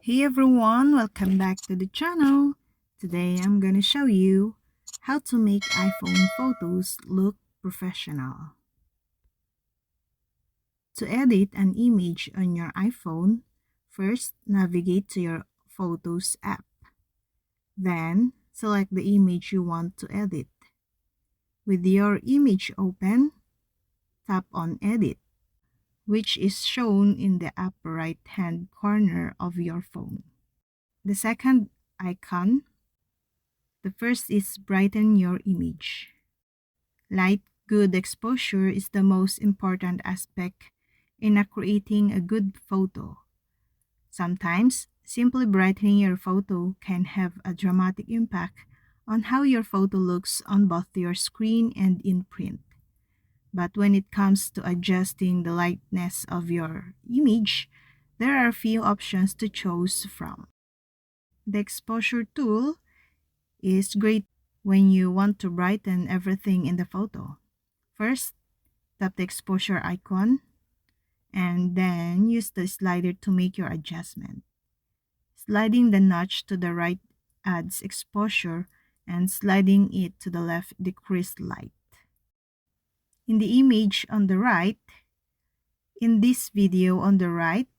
Hey everyone, welcome back to the channel. Today I'm gonna show you how to make iPhone photos look professional. To edit an image on your iPhone, first navigate to your Photos app. Then select the image you want to edit. With your image open, tap on Edit, which is shown in the upper right-hand corner of your phone. The second icon, the first is brighten your image. Light good exposure is the most important aspect in creating a good photo. Sometimes, simply brightening your photo can have a dramatic impact on how your photo looks on both your screen and in print. But when it comes to adjusting the lightness of your image, there are a few options to choose from. The exposure tool is great when you want to brighten everything in the photo. First, tap the exposure icon and then use the slider to make your adjustment. Sliding the notch to the right adds exposure and sliding it to the left decreases light. In the image on the right, in this video on the right,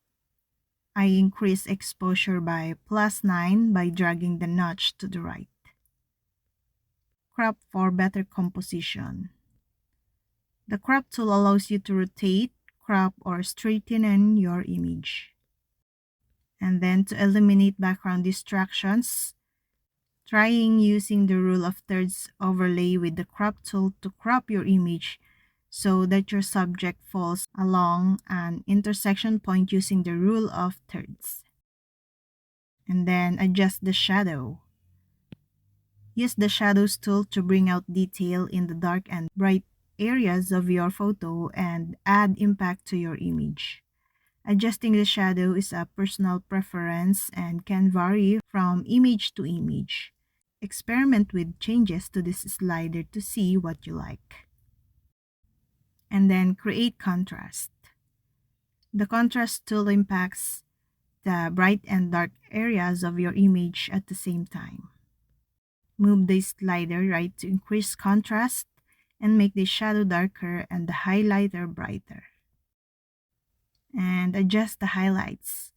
I increase exposure by +9 by dragging the notch to the right. Crop for better composition. The crop tool allows you to rotate, crop, or straighten your image. And then to eliminate background distractions, trying using the rule of thirds overlay with the crop tool to crop your image so that your subject falls along an intersection point using the rule of thirds. And then adjust the shadow. Use the shadows tool to bring out detail in the dark and bright areas of your photo and add impact to your image. Adjusting the shadow is a personal preference and can vary from image to image. Experiment with changes to this slider to see what you like. And then create contrast. The contrast tool impacts the bright and dark areas of your image at the same time. Move the slider right to increase contrast and make the shadow darker and the highlighter brighter. And adjust the highlights.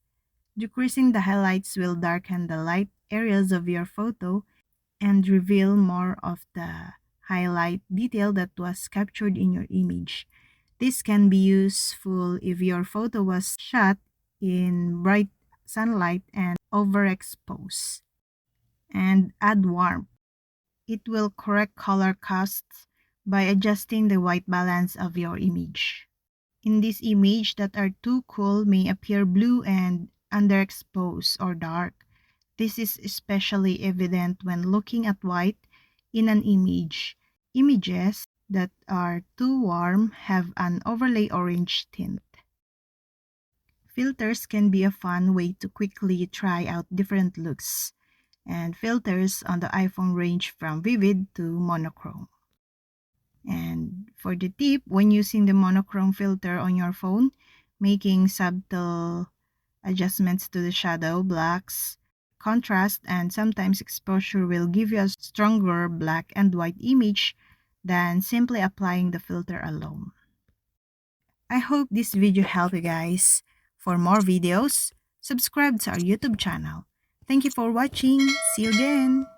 Decreasing the highlights will darken the light areas of your photo and reveal more of the highlight detail that was captured in your image. This can be useful if your photo was shot in bright sunlight and overexposed. And add warmth. It will correct color casts by adjusting the white balance of your image. In this image that are too cool may appear blue and underexposed or dark. This is especially evident when looking at white in an image. Images that are too warm have an overlay orange tint. Filters can be a fun way to quickly try out different looks, and filters on the iPhone range from vivid to monochrome. And for the tip, when using the monochrome filter on your phone, making subtle adjustments to the shadow, blacks, contrast, and sometimes exposure will give you a stronger black and white image than simply applying the filter alone. I hope this video helped you guys. For more videos, subscribe to our YouTube channel. Thank you for watching. See you again.